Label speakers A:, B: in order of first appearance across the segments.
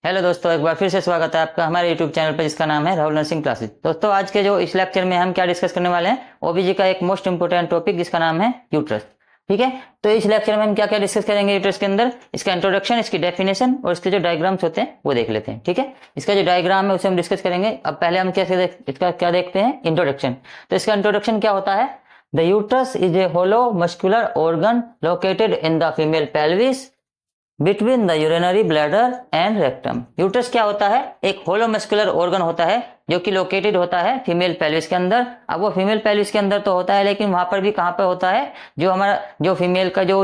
A: Hello दोस्तों, एक बार फिर से स्वागत है आपका हमारे यूट्यूब चैनल पर जिसका नाम है राहुल नर्सिंग क्लासेस। दोस्तों, आज के जो इस लेक्चर में हम क्या डिस्कस करने वाले हैं, ओबीजी का एक मोस्ट इंपोर्टेंट टॉपिक जिसका नाम है यूट्रस। ठीक है, तो इस लेक्चर में हम क्या क्या डिस्कस करेंगे यूट्रस के अंदर, इसका इंट्रोडक्शन, इसकी डेफिनेशन और इसके जो डायग्राम्स होते हैं वो देख लेते हैं। ठीक है, इसका जो डायग्राम है उसे हम डिस्कस करेंगे। अब पहले हम इसका क्या देखते हैं, इंट्रोडक्शन। तो इसका इंट्रोडक्शन क्या होता है, the uterus is a hollow muscular organ located in the female pelvis between the urinary bladder and rectum. Uterus क्या होता है, एक होलो मस्कुलर ऑर्गन होता है जो कि लोकेटेड होता है फीमेल पेल्विस के अंदर। अब वो फीमेल पेल्विस के अंदर तो होता है, लेकिन वहां पर भी कहां पर होता है, जो हमारा जो फीमेल का जो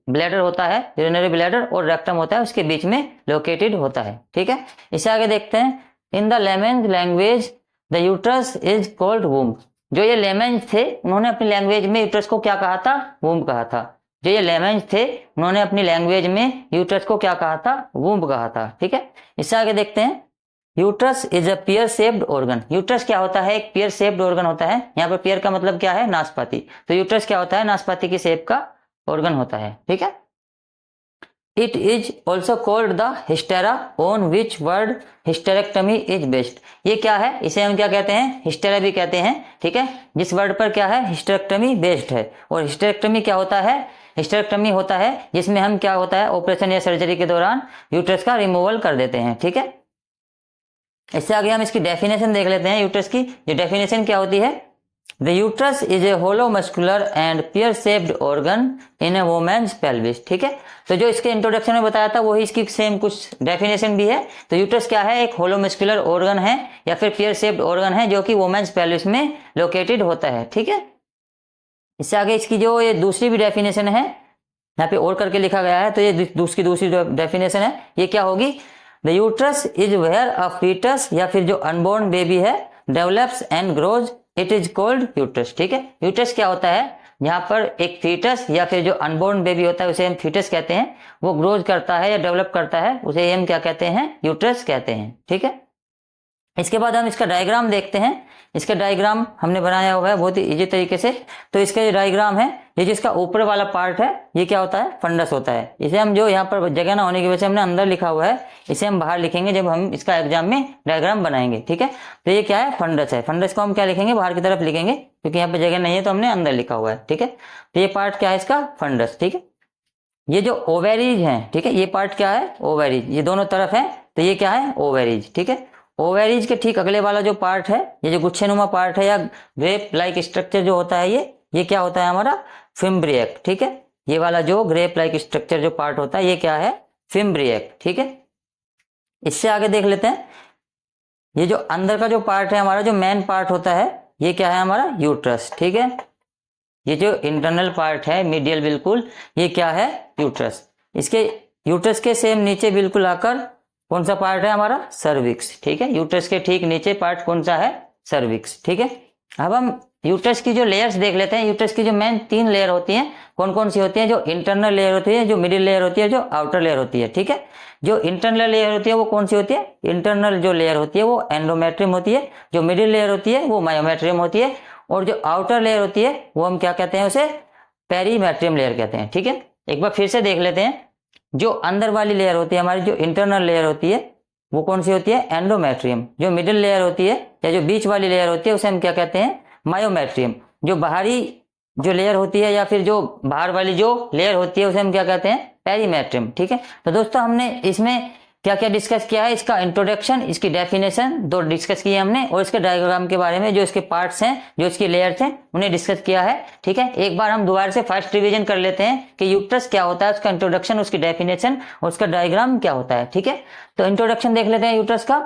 A: ब्लैडर होता है, यूरिनरी ब्लैडर और रेक्टम होता है, उसके बीच में लोकेटेड होता है। ठीक है, इससे आगे देखते हैं, in the layman's language the uterus is called womb. जो ये लेमेंज थे उन्होंने अपनी लैंग्वेज में यूट्रस को क्या कहा था, वूम्ब कहा था। जो ये लेमेंज थे उन्होंने अपनी लैंग्वेज में यूट्रस को क्या कहा था, वूम्ब कहा था। ठीक है, इससे आगे देखते हैं, uterus is a peer shaped organ. Uterus क्या होता है, एक पियर शेप्ड ऑर्गन होता है। यहाँ पर पियर का मतलब क्या है, नाशपाती। तो यूट्रस क्या होता है, नाशपाती की शेप का ऑर्गन होता है। ठीक है, it is also called the hystera on which word hysterectomy is based. ये क्या है, इसे हम क्या कहते हैं, हिस्टेरा भी कहते हैं। ठीक है, जिस वर्ड पर क्या है, हिस्टेरेक्टमी बेस्ड है। और हिस्टेरेक्टमी क्या होता है, हिस्टेरेक्टमी होता है जिसमें हम क्या होता है, ऑपरेशन या सर्जरी के दौरान यूट्रस का रिमूवल कर देते हैं। ठीक है, इससे आगे हम इसकी डेफिनेशन देख लेते हैं। यूट्रस की जो डेफिनेशन क्या होती है, the uterus is a hollow muscular and pear shaped organ in a women's pelvis. ठीक है, तो जो इसके इंट्रोडक्शन में बताया था वही इसकी सेम कुछ डेफिनेशन भी है। तो यूट्रस क्या है, एक होलो मस्कुलर ऑर्गन है या फिर पियर शेप्ड ऑर्गन है जो कि वोमेन्स पेल्विस में लोकेटेड होता है। ठीक है, इससे आगे इसकी जो ये दूसरी भी डेफिनेशन है, यहाँ पे और करके लिखा गया है, तो ये दूसरी डेफिनेशन है, ये क्या होगी, the uterus is where a foetus या फिर जो अनबोर्न बेबी है develops and grows, it is called uterus. ठीक है, यूट्रस क्या होता है, यहाँ पर एक फीटस या फिर जो अनबोर्न बेबी होता है उसे हम फीटस कहते हैं, वो ग्रोज करता है या डेवलप करता है, उसे हम क्या कहते हैं, यूट्रस कहते हैं। ठीक है, इसके बाद हम इसका डायग्राम देखते हैं। इसका डायग्राम हमने बनाया हुआ है बहुत ही इजी तरीके से। तो इसका जो डायग्राम है, ये जिसका ऊपर वाला पार्ट है ये क्या होता है, फंडस होता है। इसे हम जो यहाँ पर जगह ना होने की वजह से हमने अंदर लिखा हुआ है, इसे हम बाहर लिखेंगे जब हम इसका एग्जाम में डायग्राम बनाएंगे। ठीक है, तो ये क्या है, फंडस है। फंडस को हम क्या लिखेंगे, बाहर की तरफ लिखेंगे, क्योंकि यहाँ पे जगह नहीं है तो हमने अंदर लिखा हुआ है। ठीक है, तो ये पार्ट क्या है इसका, फंडस। ठीक है, ये जो ओवेरीज है, ठीक है, ये पार्ट क्या है, ओवेरीज, ये दोनों तरफ है, तो ये क्या है, ओवेरीज। ठीक है, ओवेरीज के ठीक अगले वाला जो पार्ट है, ये जो गुच्छेनुमा पार्ट है या ग्रेप लाइक स्ट्रक्चर जो होता है, ये क्या होता है हमारा, फिम्ब्रियक। ठीक है, ये वाला जो ग्रेप लाइक स्ट्रक्चर जो पार्ट होता है ये क्या है, फिम्ब्रियक। ठीक है, इससे आगे देख लेते हैं, ये जो अंदर का जो पार्ट है हमारा, जो मेन पार्ट होता है, ये क्या है हमारा, यूट्रस। ठीक है, ये जो इंटरनल पार्ट है मीडियल बिल्कुल, ये क्या है, यूट्रस। इसके यूट्रस के सेम नीचे बिल्कुल आकर कौन सा पार्ट है हमारा, सर्विक्स। ठीक है, यूट्रस के ठीक नीचे पार्ट कौन सा है, सर्विक्स। ठीक है, अब हम यूट्रस की जो लेयर्स देख लेते हैं। यूट्रस की जो मेन 3 लेयर होती हैं, कौन कौन सी होती है, जो इंटरनल लेयर होती है, जो मिडिल लेयर होती है, जो आउटर लेयर होती है। ठीक है, जो इंटरनल लेयर होती है वो कौन सी होती है, इंटरनल जो लेयर होती है वो एंडोमेट्रियम होती है, जो मिडिल लेयर होती है वो मायोमेट्रियम होती है, और जो आउटर लेयर होती है वो हम क्या कहते हैं, उसे पेरीमेट्रियम लेयर कहते हैं। ठीक है, एक बार फिर से देख लेते हैं, जो अंदर वाली लेयर होती है हमारी, जो इंटरनल लेयर होती है वो कौन सी होती है, एंडोमेट्रियम। जो मिडिल लेयर होती है या जो बीच वाली लेयर होती है उसे हम क्या कहते हैं, मायोमेट्रियम। जो बाहरी जो लेयर होती है या फिर जो बाहर वाली जो लेयर होती है उसे हम क्या कहते हैं, पेरीमेट्रियम। ठीक है, तो दोस्तों हमने इसमें क्या क्या डिस्कस किया है, इसका इंट्रोडक्शन, इसकी डेफिनेशन दो डिस्कस की है हमने, और इसके डायग्राम के बारे में, जो इसके पार्ट्स हैं, जो इसकी लेयर्स हैं, उन्हें डिस्कस किया है। ठीक है, एक बार हम दोबारा से फर्स्ट रिवीजन कर लेते हैं कि यूट्रस क्या होता है, उसका इंट्रोडक्शन, उसकी डेफिनेशन और उसका डायग्राम क्या होता है। ठीक है, तो इंट्रोडक्शन देख लेते हैं यूट्रस का।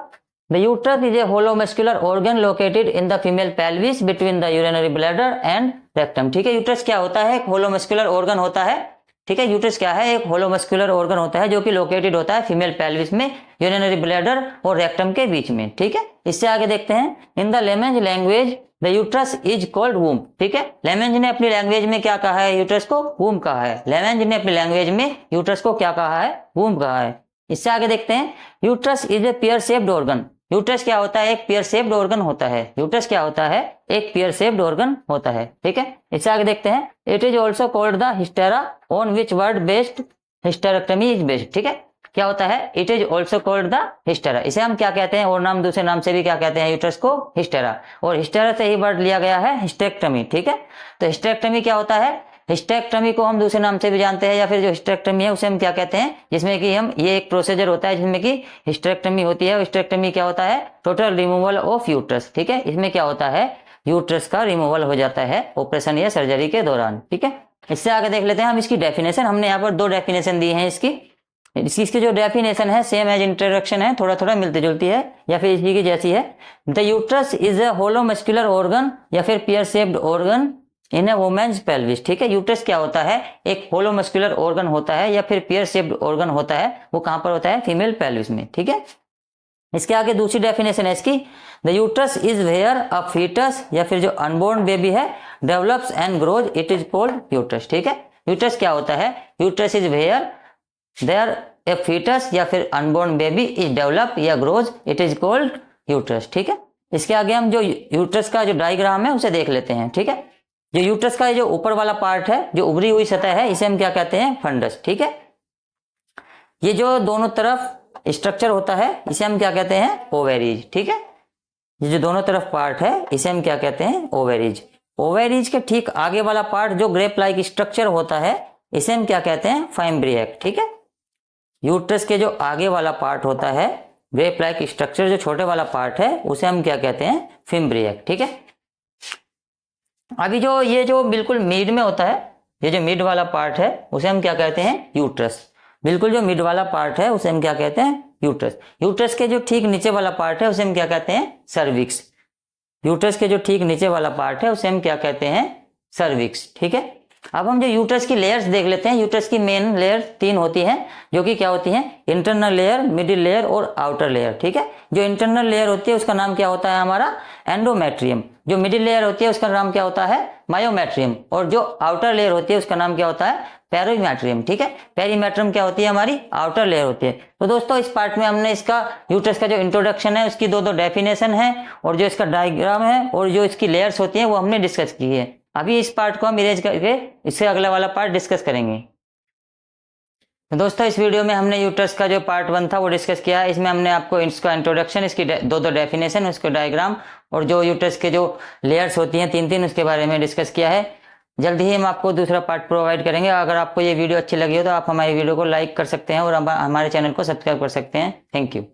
A: The uterus is a hollow muscular organ located in the female pelvis between the urinary bladder and rectum. ठीक है, यूट्रस क्या होता है, एक होलो मस्कुलर ऑर्गन होता है। ठीक है, यूट्रस क्या है, एक होलो मस्कुलर ऑर्गन होता है जो कि लोकेटेड होता है फीमेल पेल्विस में, यूरिनरी ब्लैडर और रेक्टम के बीच में। ठीक है, इससे आगे देखते हैं, in the layman's language the uterus is called womb. ठीक है, लेमेंज ने अपनी लैंग्वेज में क्या कहा है, यूट्रस को वूम्ब कहा है। लेमेंज ने अपनी लैंग्वेज में यूट्रस को क्या कहा है, वूम्ब कहा है। इससे आगे देखते हैं, uterus is A peer shaped organ. Uterus क्या होता है, एक पियर शेप्ड ऑर्गन होता है। यूट्रस क्या होता है, एक पियर शेप्ड ऑर्गन होता है। ठीक है, इससे आगे देखते हैं, it is also called the hystera on which word based hysterectomy is based. ठीक है, क्या होता है, it is also called the hystera. इसे हम क्या कहते हैं, और नाम दूसरे नाम से भी क्या कहते हैं यूट्रस को, हिस्टेरा। और हिस्टेरा से ही वर्ड लिया गया है हिस्टेरेक्टमी। ठीक है, तो हिस्टेरेक्टमी क्या होता है, हिस्टेरेक्टमी को हम दूसरे नाम से भी जानते हैं, या फिर जो हिस्टेरेक्टमी है उसे हम क्या कहते हैं, जिसमें कि हम ये एक प्रोसीजर होता है जिसमें कि हिस्टेरेक्टमी होती है। हिस्टेरेक्टमी क्या होता है, टोटल रिमूवल ऑफ यूट्रस। ठीक है, इसमें क्या होता है, यूट्रस का रिमूवल हो जाता है ऑपरेशन या सर्जरी के दौरान। ठीक है, इससे आगे देख लेते हैं हम इसकी डेफिनेशन। हमने यहाँ पर 2 डेफिनेशन दी है इसकी जो डेफिनेशन है सेम एज इंट्रोडक्शन है, थोड़ा थोड़ा मिलती जुलती है या फिर इसी की जैसी है। The uterus is a hollow muscular organ या फिर pear shaped organ in a women's pelvis. ठीक है, यूट्रस क्या होता है, एक होलो मस्कुलर ऑर्गन होता है या फिर पियर शेप्ड ऑर्गन होता है, वो कहां पर होता है, फीमेल पेल्विस में। ठीक है, इसके आगे दूसरी डेफिनेशन है इसकी, the uterus is where a foetus या फिर जो अनबोर्न बेबी है develops and grows, it is called uterus. ठीक है, यूट्रस क्या होता है, uterus is where there a foetus या फिर अनबोर्न बेबी इज डेवलप या grows, it is called uterus. ठीक है, इसके आगे हम जो यूट्रस का जो डायग्राम है उसे देख लेते हैं। ठीक है, जो यूट्रस का जो ऊपर वाला पार्ट है, जो उभरी हुई सतह है, इसे हम क्या कहते हैं, फंडस। ठीक है, ये जो दोनों तरफ स्ट्रक्चर होता है इसे हम क्या कहते हैं, ओवेरीज। ठीक है, ये जो दोनों तरफ पार्ट है इसे हम क्या कहते हैं, ओवेरीज। ओवेरीज के ठीक आगे वाला पार्ट जो ग्रेप लाइक स्ट्रक्चर होता है इसे हम क्या कहते हैं, फाइम्ब्रियक। ठीक है, यूट्रस के जो आगे वाला पार्ट होता है, ग्रेप लाइक स्ट्रक्चर जो छोटे वाला पार्ट है, उसे हम क्या कहते हैं, फिम्ब्रियक। ठीक है, अभी ये जो बिल्कुल मिड में होता है, ये जो मिड वाला पार्ट है उसे हम क्या कहते हैं, यूट्रस। बिल्कुल जो मिड वाला पार्ट है उसे हम क्या कहते हैं, यूट्रस। यूट्रस के जो ठीक नीचे वाला पार्ट है उसे हम क्या कहते हैं, सर्विक्स। यूट्रस के जो ठीक नीचे वाला पार्ट है उसे हम क्या कहते हैं, सर्विक्स। ठीक है, अब हम जो यूट्रस की लेयर्स देख लेते हैं। यूट्रस की मेन लेयर 3 होती हैं, जो कि क्या होती हैं, इंटरनल लेयर, मिडिल लेयर और आउटर लेयर। ठीक है, जो इंटरनल लेयर होती है उसका नाम क्या होता है हमारा, एंडोमेट्रियम। जो मिडिल लेयर होती है उसका नाम क्या होता है, मायोमेट्रियम। और जो आउटर लेयर होती है उसका नाम क्या होता है, पेरीमेट्रियम। ठीक है, पेरीमेट्रियम क्या होती है, हमारी आउटर लेयर होती है। तो दोस्तों इस पार्ट में हमने इसका यूट्रस का जो इंट्रोडक्शन है उसकी 2 डेफिनेशन है, और जो इसका डायग्राम है और जो इसकी लेयर्स होती हैं वो हमने डिस्कस की है। अभी इस पार्ट को हम इरेज करके इससे अगला वाला पार्ट डिस्कस करेंगे। तो दोस्तों इस वीडियो में हमने यूट्रस का जो पार्ट 1 था वो डिस्कस किया। इसमें हमने आपको इसका इंट्रोडक्शन, इसकी 2 डेफिनेशन, उसके डायग्राम और जो यूट्रस के जो लेयर्स होती हैं 3 उसके बारे में डिस्कस किया है। जल्दी ही हम आपको दूसरा पार्ट प्रोवाइड करेंगे। अगर आपको ये वीडियो अच्छी लगी हो तो आप हमारी वीडियो को लाइक कर सकते हैं और हमारे चैनल को सब्सक्राइब कर सकते हैं। Thank you.